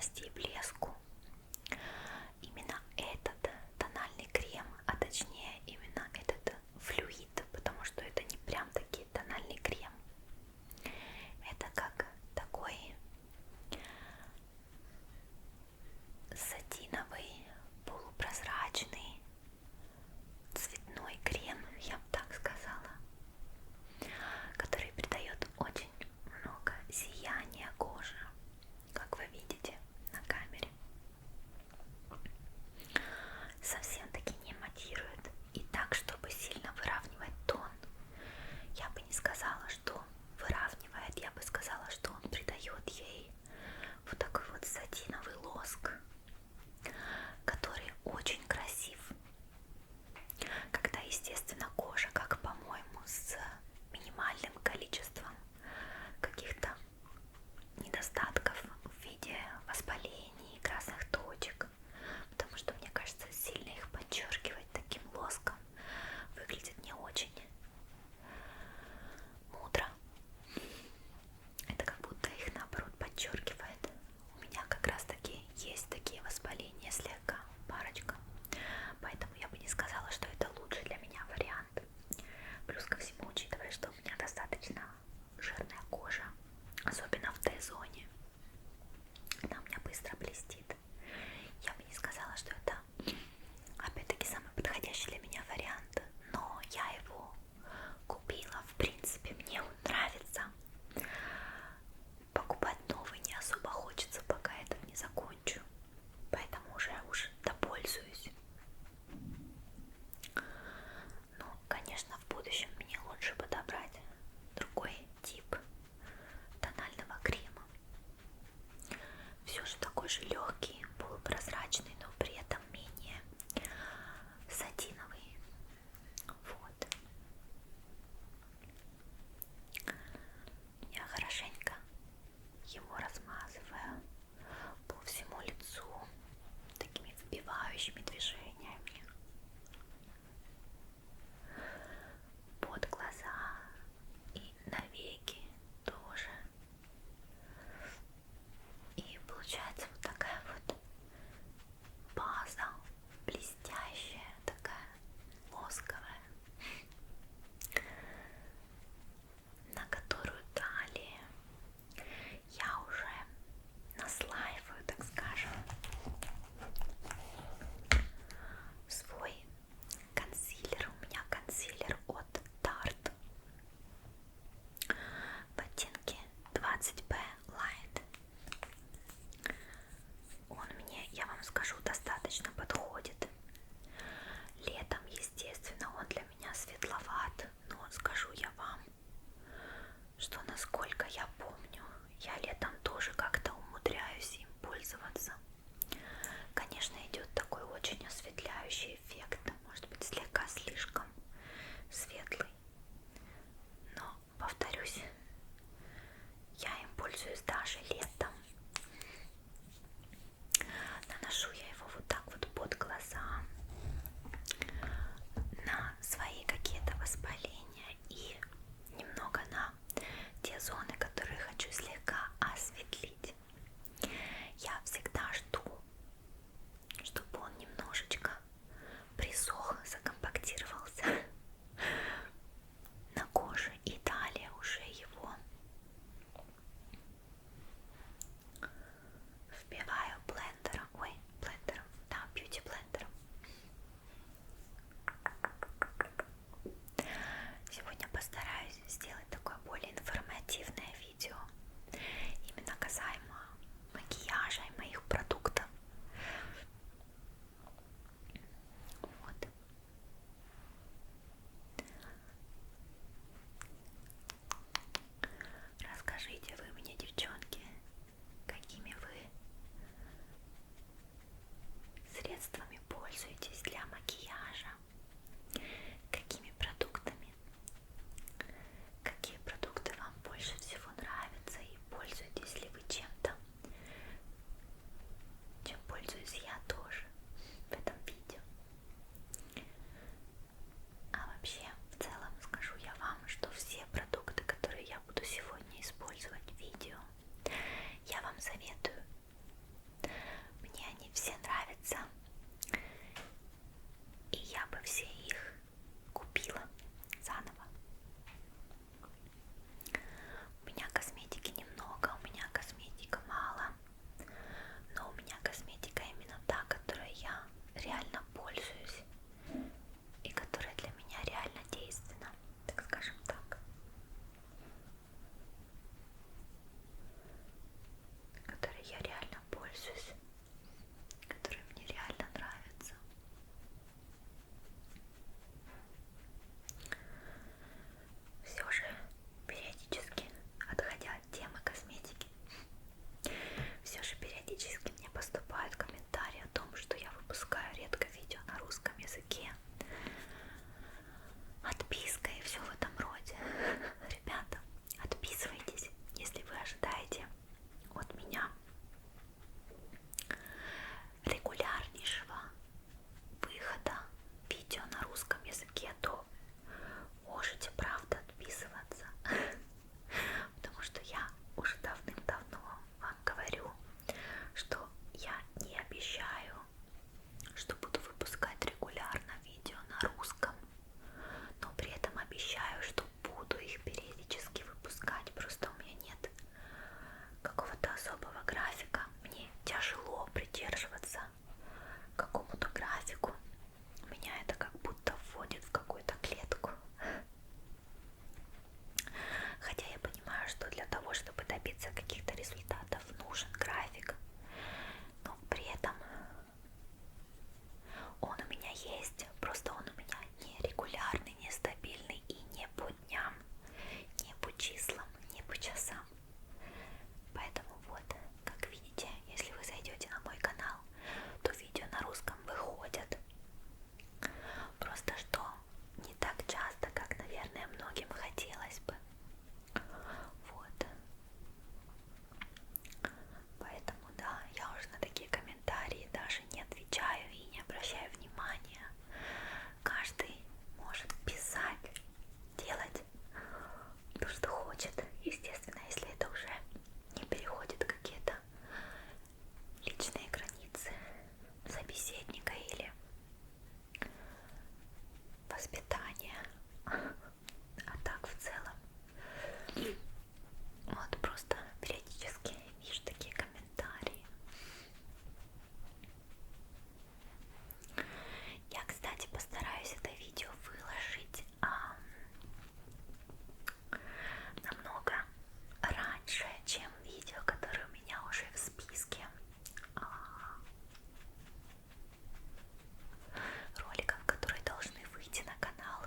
яркости и блеску. Именно этот тональный крем, а точнее именно этот флюид, потому что это не прям таки тональный крем. Это как такой сатиновый, полупрозрачный цветной крем, я бы так сказала, который придает очень много сияния коже, как вы видите на камере. А так в целом вот просто периодически вижу такие комментарии. Я, кстати, постараюсь это видео выложить намного раньше, чем видео, которое у меня уже в списке роликов, которые должны выйти на канал,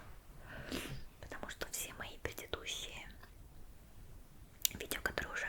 потому что все мои предыдущие видео, которые уже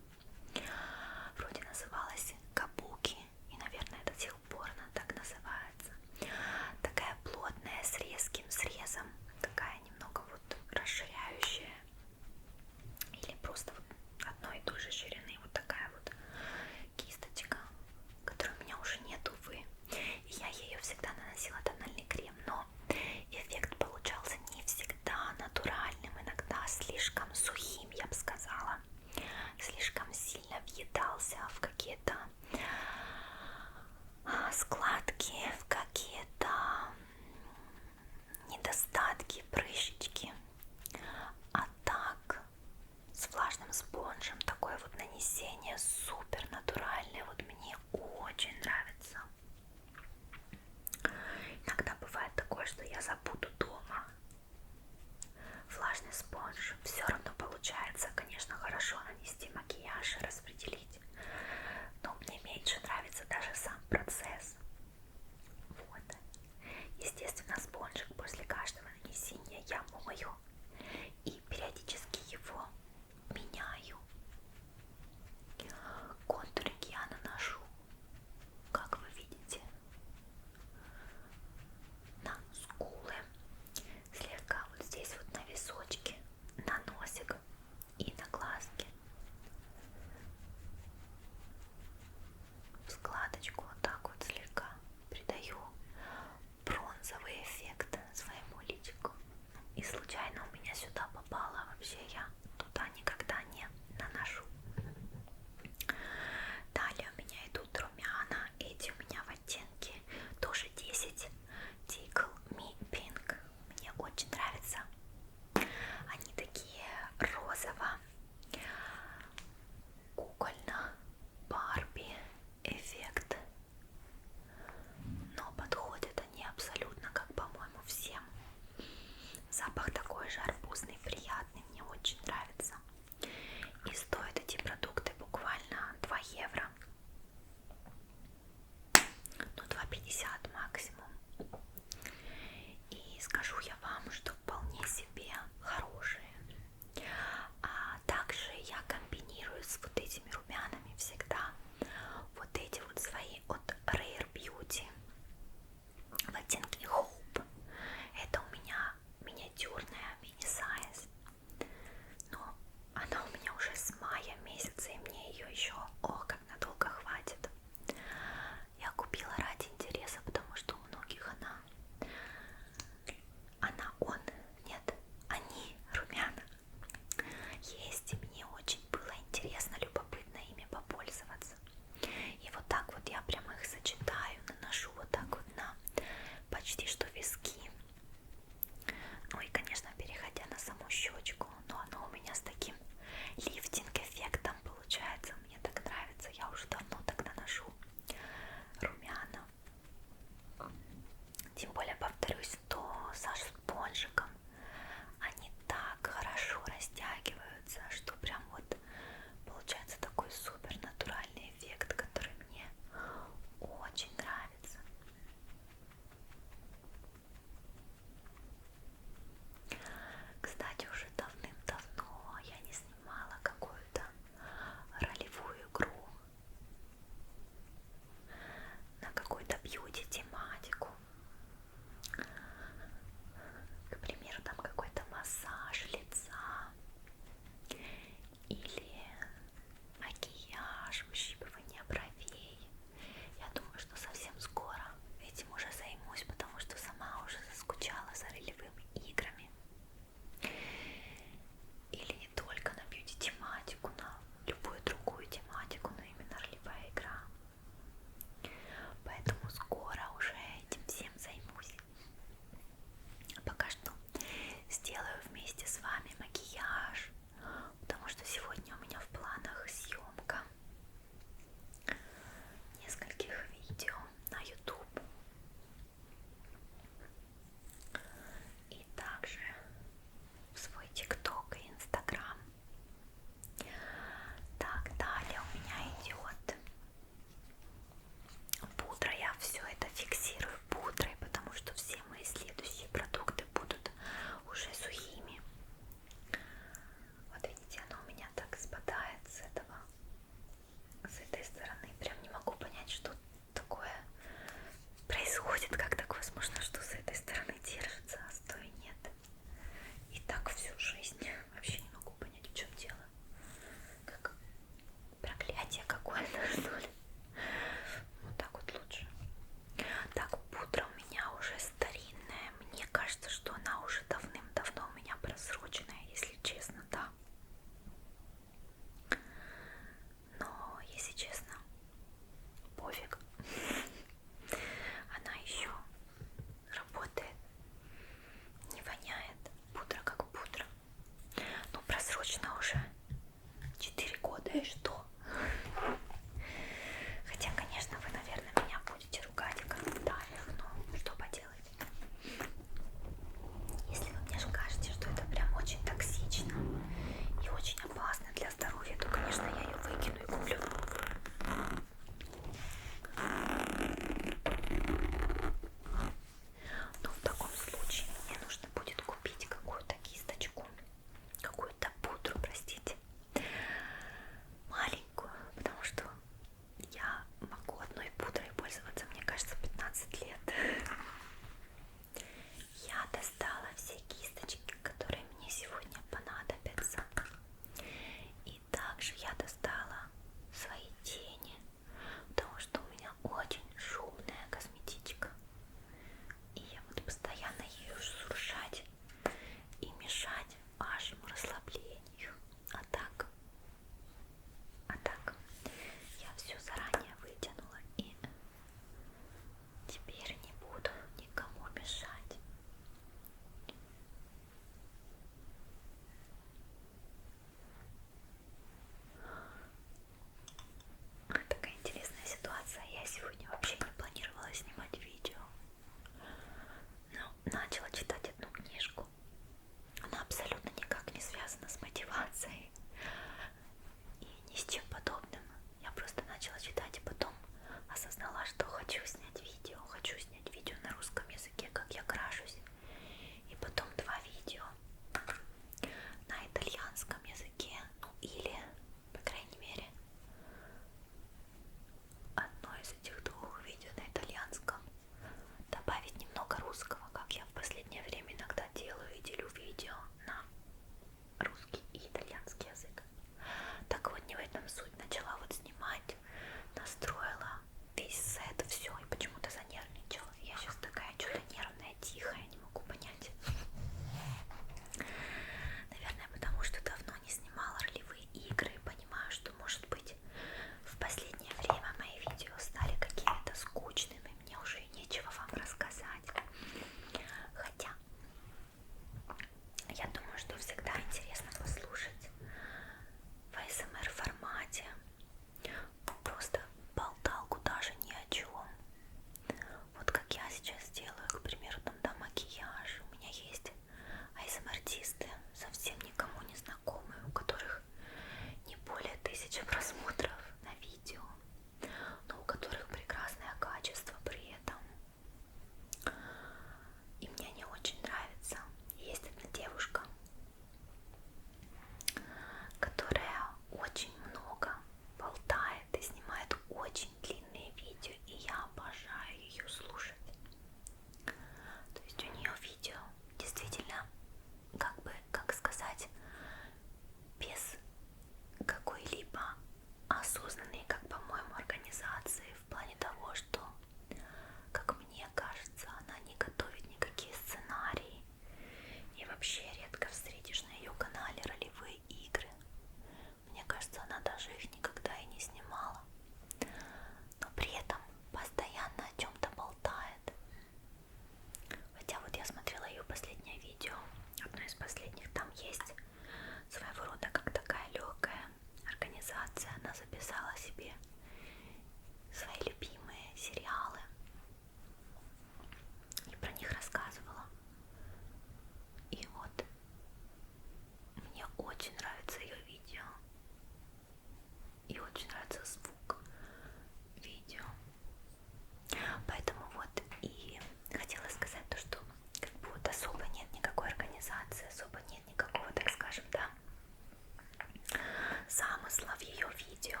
видео,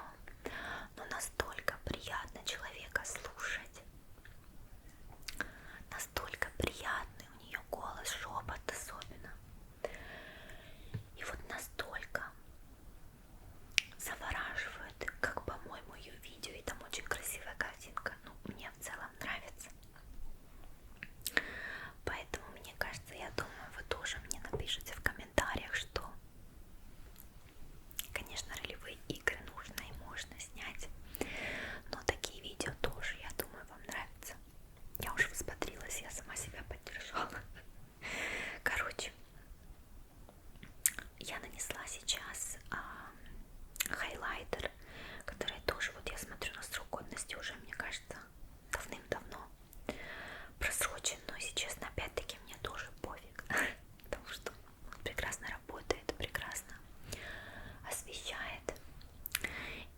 но настолько приятно человека слушать, настолько приятный у нее голос, шепот особенно. И вот настолько завораживает, как, по-моему, ее видео, и там очень красивая картинка, ну, мне в целом нравится. Поэтому, мне кажется, я думаю, вы тоже мне напишите в комментариях, что, конечно, ролевые игры нужно и можно снять, но такие видео тоже, я думаю, вам нравятся. Я уже взбодрилась, я сама себя поддержала. Короче, я нанесла сейчас хайлайтер, который тоже, вот я смотрю на срок годности, уже, мне кажется, давным-давно просрочен, но, если честно, опять-таки мне тоже пофиг, потому что он прекрасно работает, прекрасно освещает.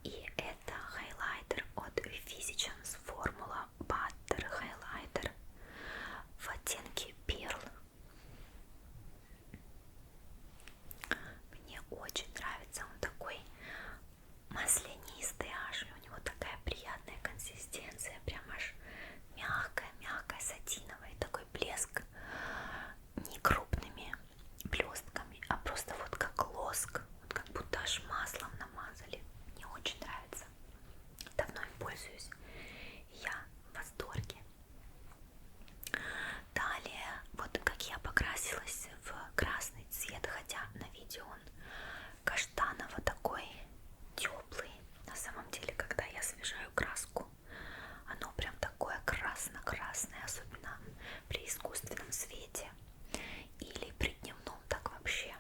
И это хайлайтер от Physicians Formula Butter Highlighter в оттенке Pearl. Мне очень нравится, он такой маслянистый аж, и у него такая приятная консистенция, прям аж мягкая, сатиновая, такой блеск, не крупными блестками, а просто вот как лоск, вот как будто аж маслом намазали. Мне очень нравится, давно им пользуюсь, я в восторге. Далее, вот как я покрасилась в красный цвет, хотя на видео он каштаново такой теплый. На самом деле, когда я освежаю краску, оно прям такое красно-красное, особенно при искусственном свете или при дневном, так вообще.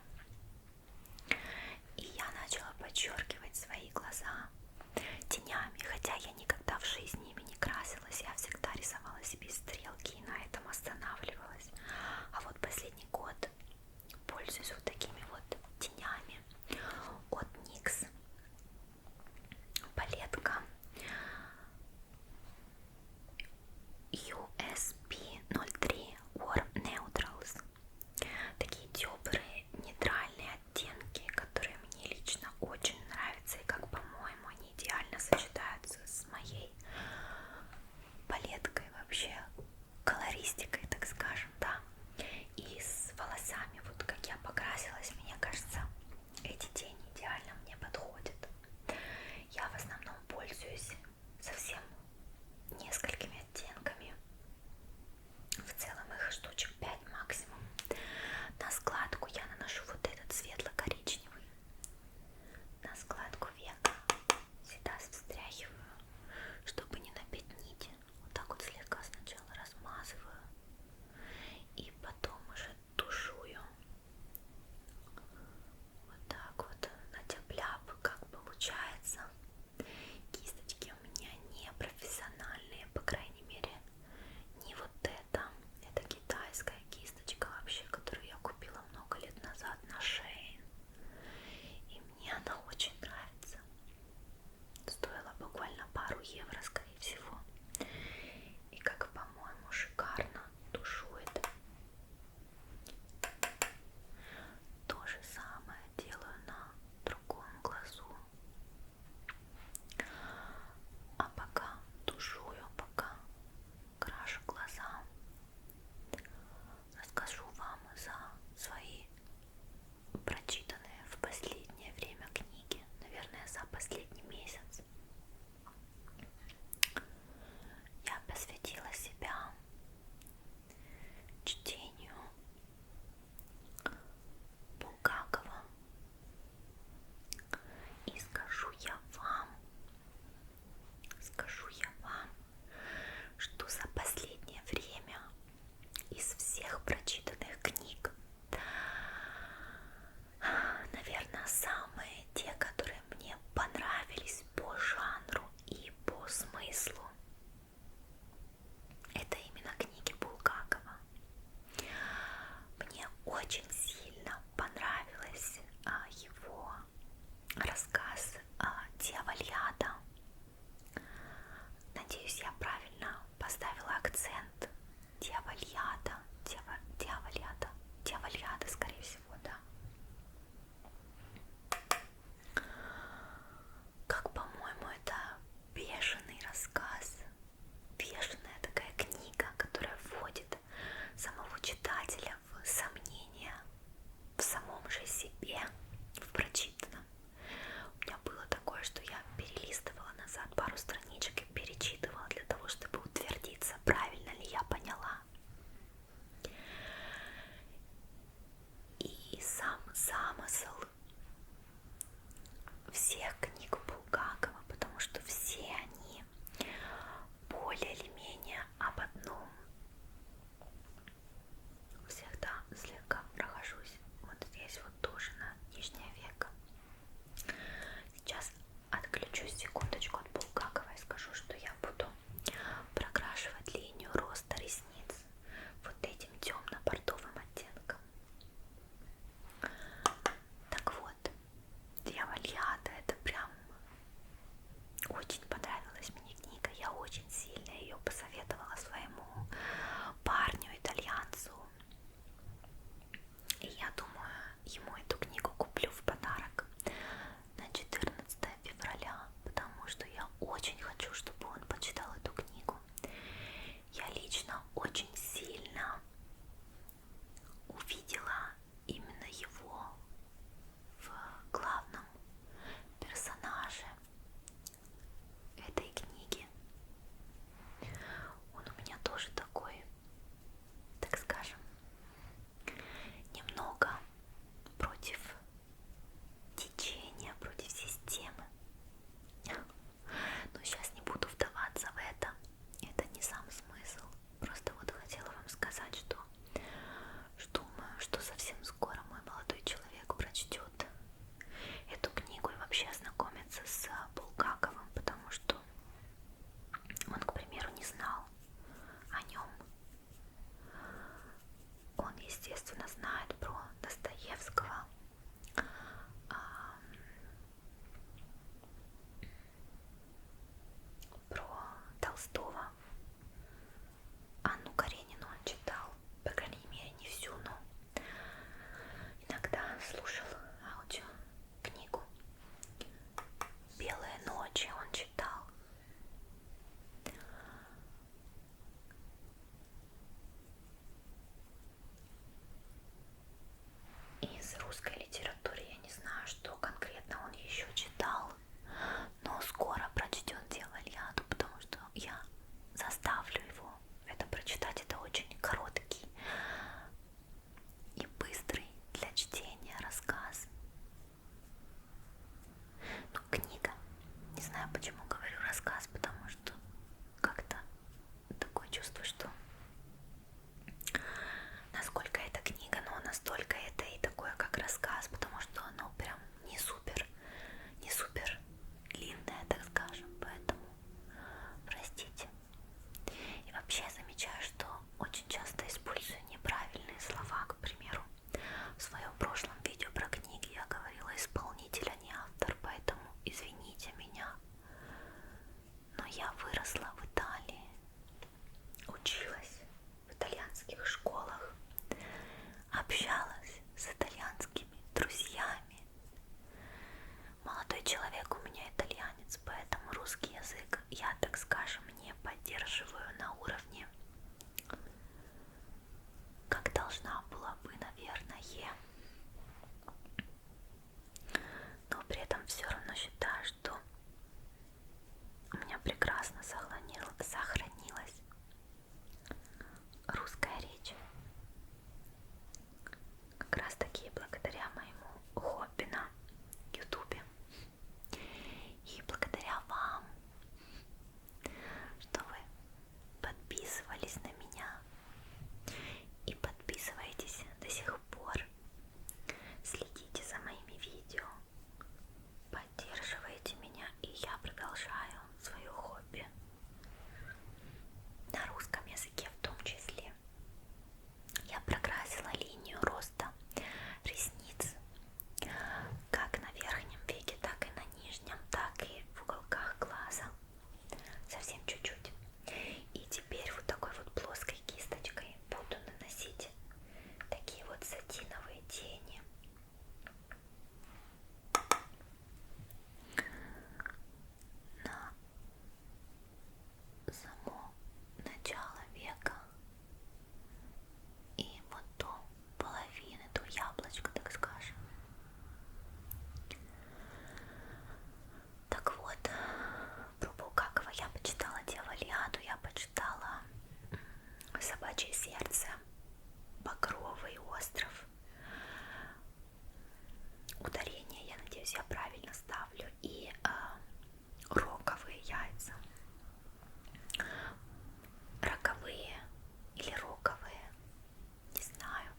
И я начала подчеркивать свои глаза тенями, хотя я никогда в жизни ими не красилась, я всегда рисовала себе стрелки и на этом останавливалась. А вот последний год пользуюсь вот такими вот тенями от NYX. Палетка USP03 Warm Neutrals. Такие теплые, нейтральные оттенки, которые мне лично очень нравятся, и как, по-моему, они идеально сочетаются с моей палеткой, вообще колористикой, так скажем, да. И с волосами, вот как я покрасилась, мне кажется, эти тени идеально мне подходят. Я в основном пользуюсь совсем несколькими оттенками, в целом их штучек 5 максимум. На складку я наношу вот этот светло-коричневый, на складку века всегда встряхиваю, чтобы не набить нити. Вот так вот слегка сначала размазываю и потом уже тушую. Вот так вот на тяп-ляп, как получается. Кисточки у меня не профессиональные, по крайней мере, не вот это. Это китайская кисточка вообще, которую я купила много лет назад на Shein. И мне она очень нравится. Стоила буквально пару евро, скорее всего. И как, по-моему, шикарно тушует. То же самое делаю на другом глазу. А пока тушую, пока крашу глаза, расскажу вам за свои прочитанные в последнее время книги, наверное, за последний месяц. Я посвятила себя чтению Булгакова. И скажу я вам, что за последнее время из всех прочитанных книг, наверное, самые те, которые мне понравились по жанру и по смыслу, это именно книги Булгакова. Мне очень сильно понравилось его рассказ «Дьявольяда». Надеюсь, я правильно поставила акцент. Дьявольяда, Дьявольяда, скорее всего, да. Как по я, так скажем, не поддерживаю на уровне, как должна была бы, наверное, но при этом все равно считаю, что у меня прекрасно сохранилась русская речь. Как раз таки благодаря моему хобби на ютубе и благодаря вам, что вы подписывались на меня и подписываетесь до сих пор. Следите за моими видео, поддерживаете меня, и я продолжаю свое хобби на русском языке в том числе. Я прокрасила линию роста ресниц как на верхнем веке, так и на нижнем, так и в уголках глаза. Совсем чуть-чуть. И теперь вот такой вот плоской кисточкой буду наносить такие вот сатиновые тени на само начало века и вот до половины, до яблочка, так скажем. Так вот, про Булгакова я почитала Деву Лиаду, я почитала Собачье сердце, Багровый остров. Ударение, я надеюсь, я правильно ставлю. И роковые яйца. Роковые или роковые, не знаю.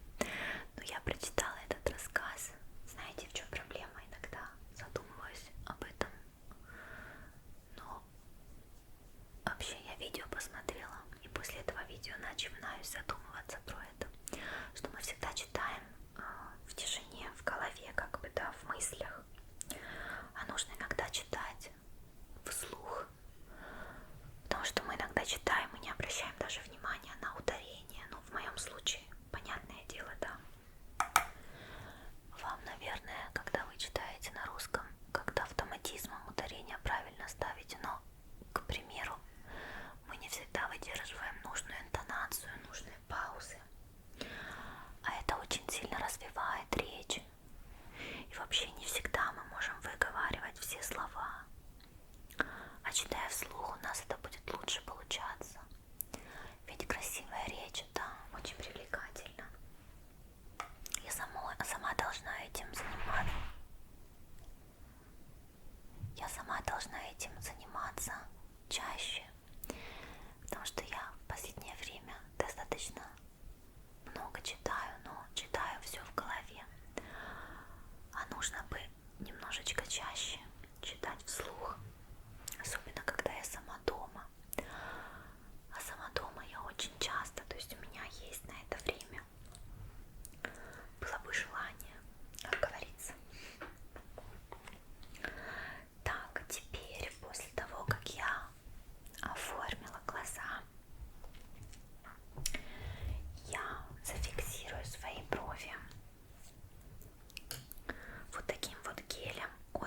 Но я прочитала этот рассказ. Знаете, в чем проблема? Иногда задумываюсь об этом. Но вообще я видео посмотрела, и после этого видео начинаю задумываться про это. Что мы всегда читаем в тишине, в голове, как бы, да, в мыслях. А нужно иногда читать вслух. Потому что мы иногда читаем и не обращаем даже внимания на ударение. Ну, в моем случае, понятное дело, да. Вам, наверное, когда вы читаете на русском, как-то автоматизмом ударение правильно ставите, но, к примеру, мы не всегда выдерживаем нужную интонацию, нужные паузы. А это очень сильно развивает речь. И вообще не всегда мы можем выговаривать все слова. А читая вслух, у нас это будет лучше получаться. Ведь красивая речь, это очень привлекательно. Я сама должна этим заниматься. Я сама должна этим заниматься чаще. Потому что я в последнее время достаточно много читаю, но читаю все в голове. А нужно бы немножечко чаще читать вслух. Особенно когда я сама дома. А сама дома я очень часто, то есть у меня есть на это время. Было бы желание, как говорится. Так, теперь после того, как я оформила глаза, я зафиксирую свои брови вот таким вот гелем от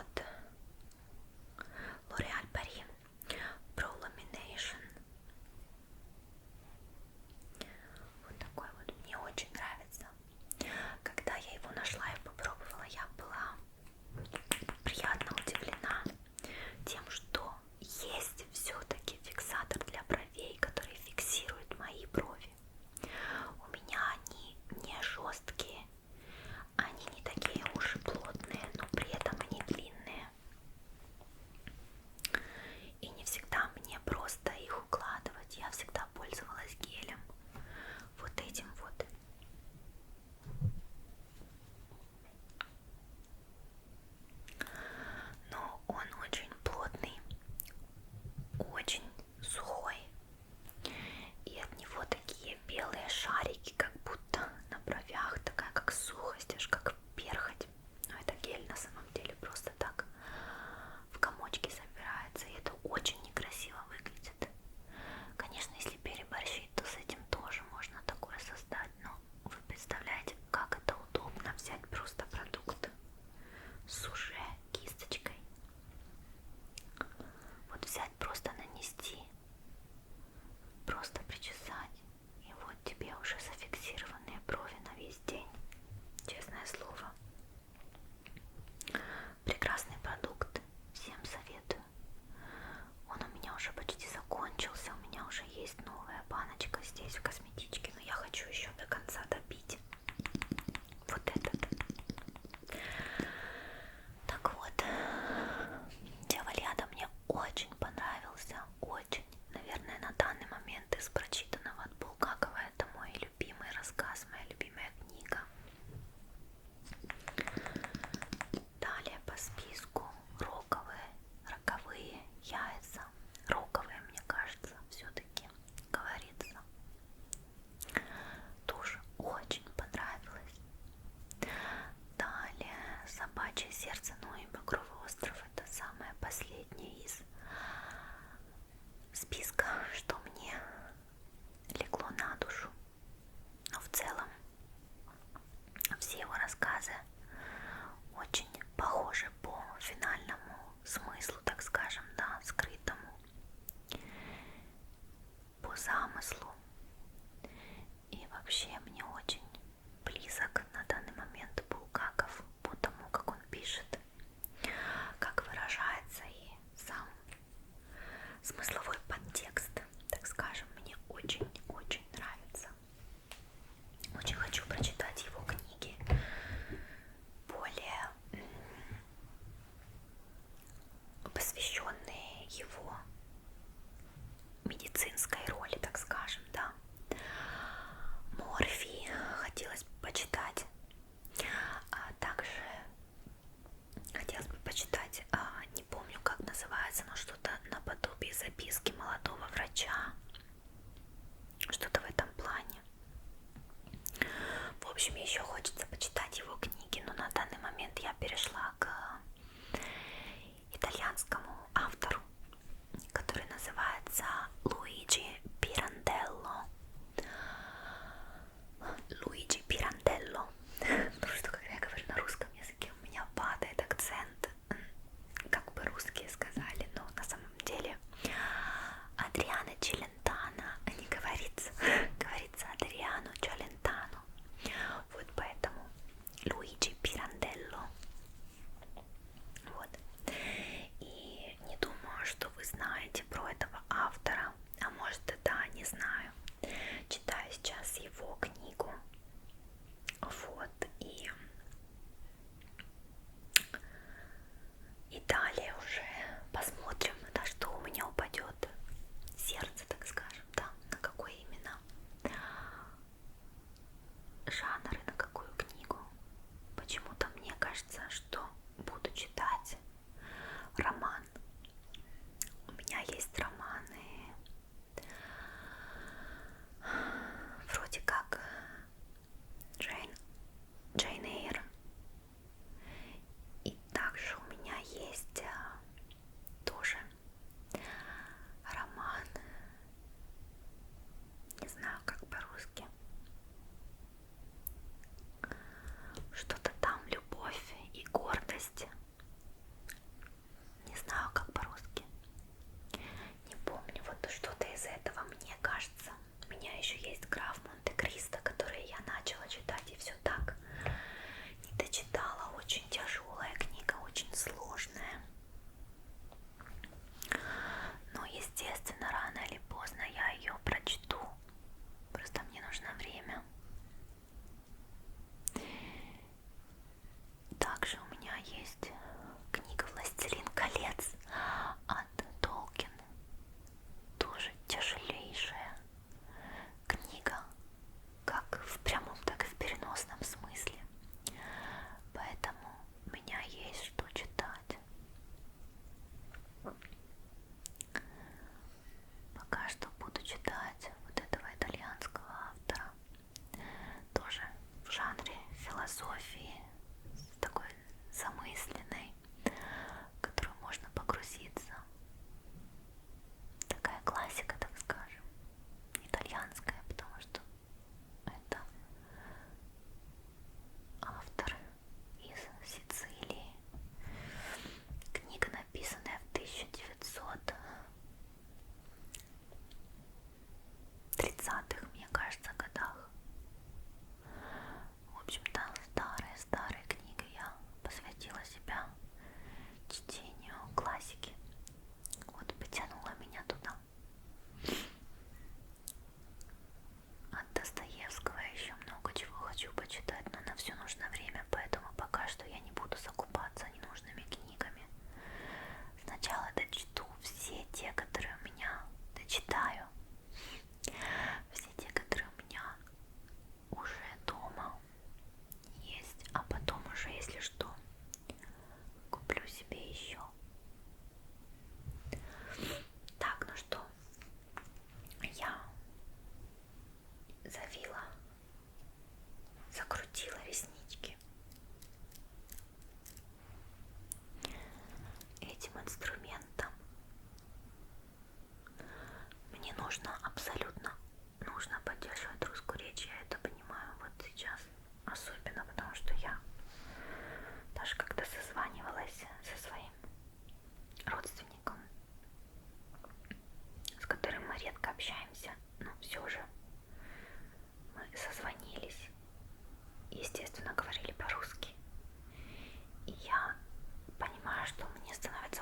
Багровый остров — это самое последнее из списка, что мне легло на душу. Но в целом все его рассказы очень похожи по финальному смыслу, так скажем, да, скрытому, по замыслу. И вообще мне очень близок на данный момент Булгаков по тому, как он пишет, как выражается, и сам смысловой подтекст, так скажем, мне очень-очень нравится. Очень хочу прочитать его книги более посвященные его медицинской роли, так скажем, да. Морфий хотелось бы почитать, а также хотелось бы почитать, не помню, как называется, но что-то наподобие записки молодого врача, что-то в этом плане. В общем, еще хочется почитать его книги, но на данный момент я перешла к итальянскому автору, который называется Луиджи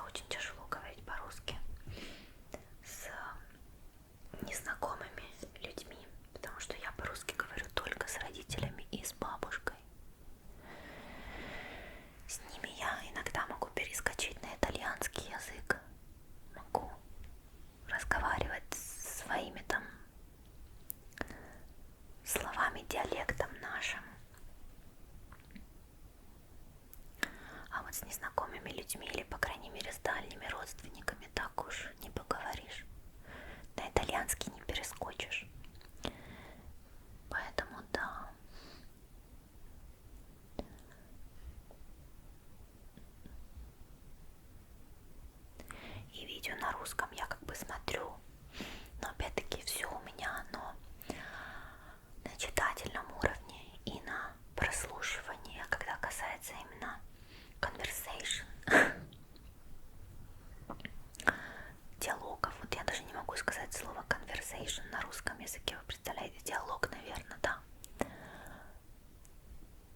очень тяжело говорить по-русски с незнакомыми людьми, потому что я по-русски говорю только с родителями и с бабушкой. С ними я иногда могу перескочить на итальянский язык, могу разговаривать своими там словами, диалектом нашим. А вот с незнакомыми людьми или, по крайней мере, с дальними родственниками так уж не поговоришь. На итальянский не перескочишь. Поэтому да. И видео на русском я как бы смотрю, но опять-таки все у меня оно на читательном уровне и на прослушивании, когда касается именно conversation, диалогов. Вот я даже не могу сказать слово conversation на русском языке. Вы представляете, диалог, наверное, да?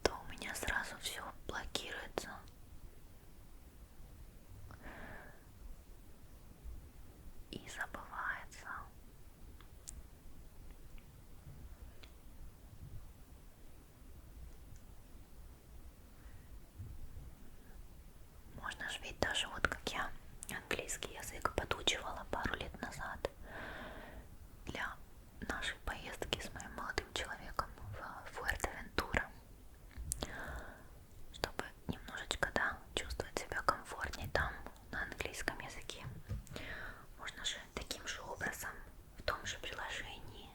То у меня сразу все блокируется. И забывается. Можно же ведь даже вот как я английский язык подучивала пару лет назад для нашей поездки с моим молодым человеком в Фуэртевентура, чтобы немножечко, да, чувствовать себя комфортнее там на английском языке. Можно же таким же образом в том же приложении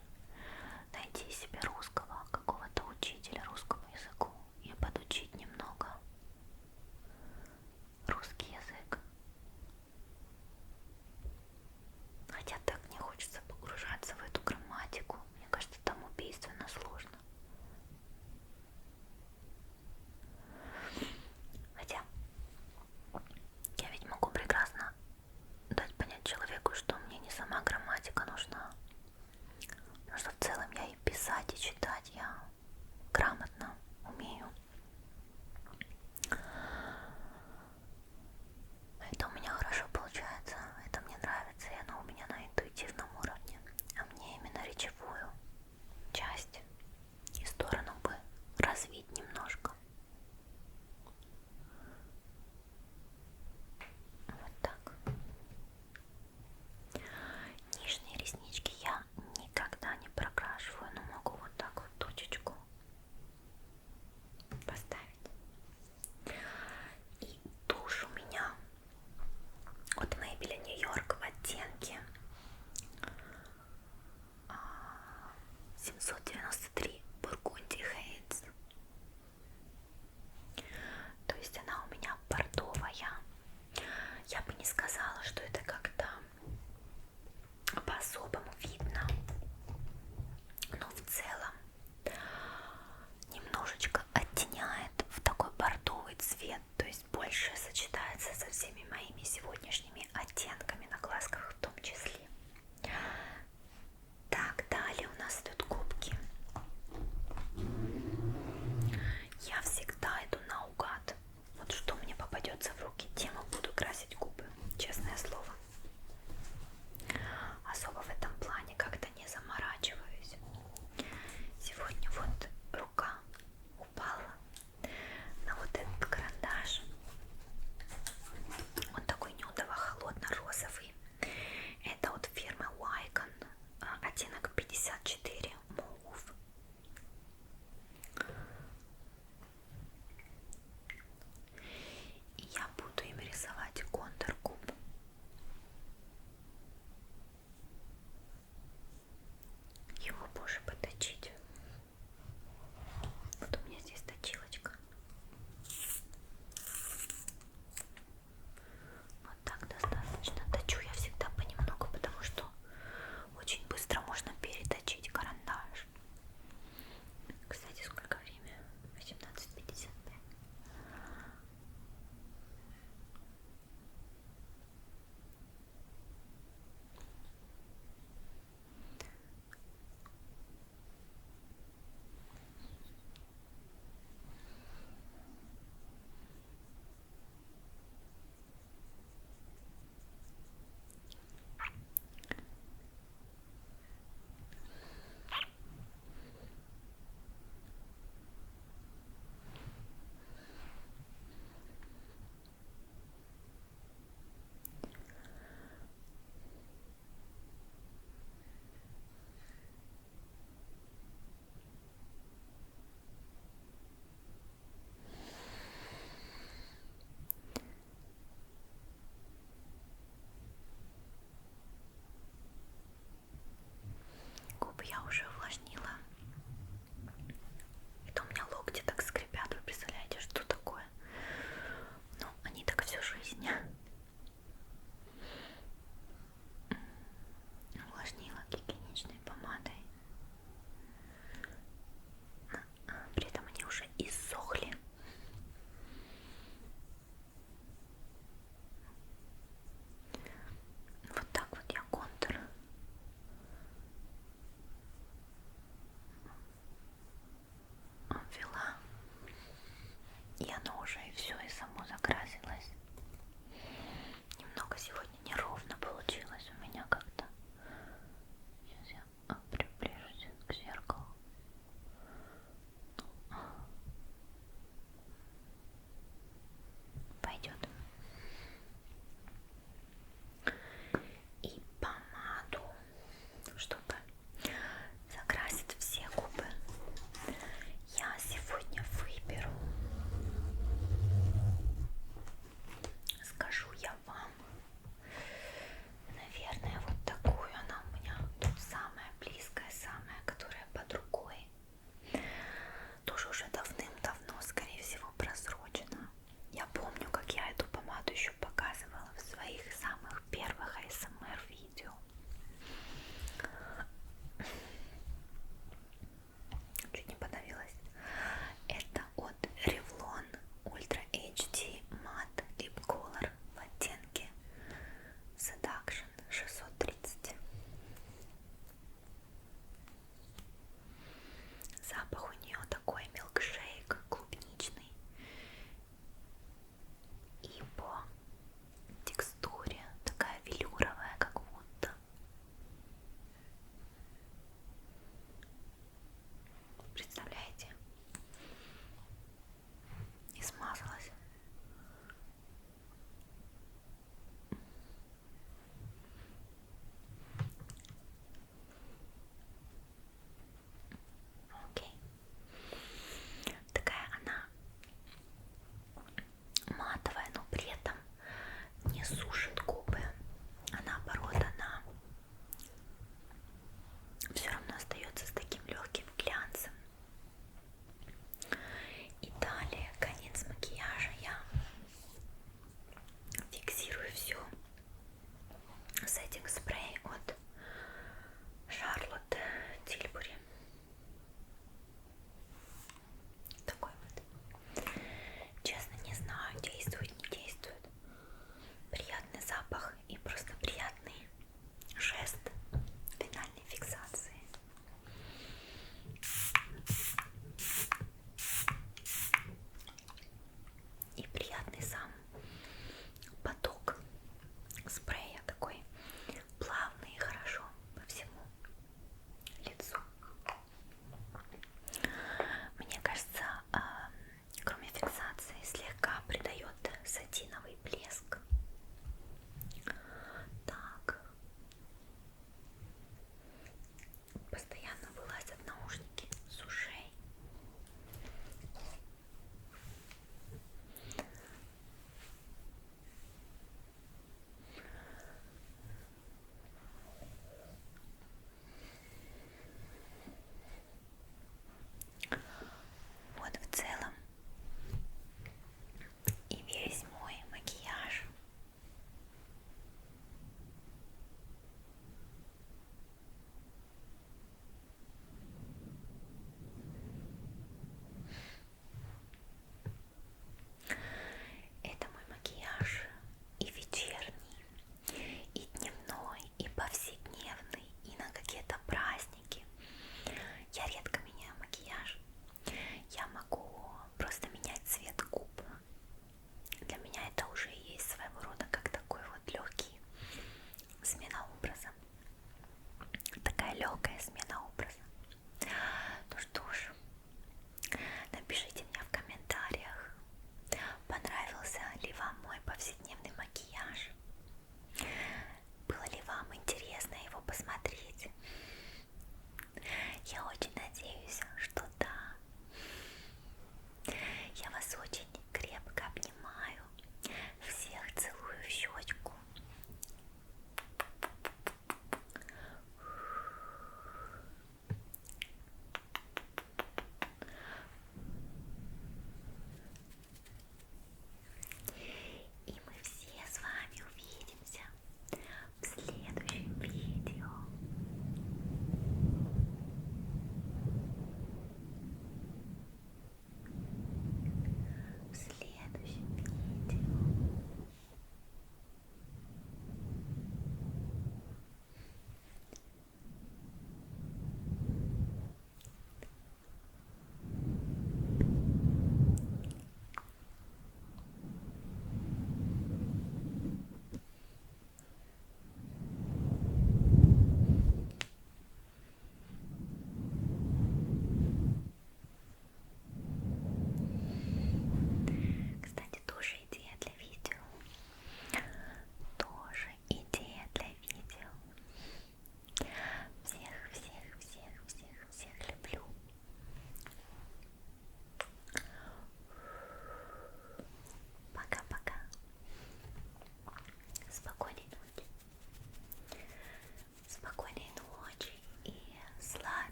найти себе русского какого-то учителя русскому языку и подучить немного русский язык. Хотя так не хочется погружаться в эту грамматику. Мне кажется, там убийственно сложно. Хотя я ведь могу прекрасно дать понять человеку, что мне не сама грамматика нужна. Потому что в целом я и писать, и читать я грамотно умею. Это у меня хорошо получается, это мне нравится, и оно у меня на интуитивном уровне. А мне именно речевую часть и сторону бы развить немножко. Вот так. Нижние реснички я никогда не прокрашиваю, но могу вот так вот точечку поставить. И тушь у меня от Maybelline New York в оттенке 793 Burgundy Haze. То есть она у меня бордовая. Я бы не сказала,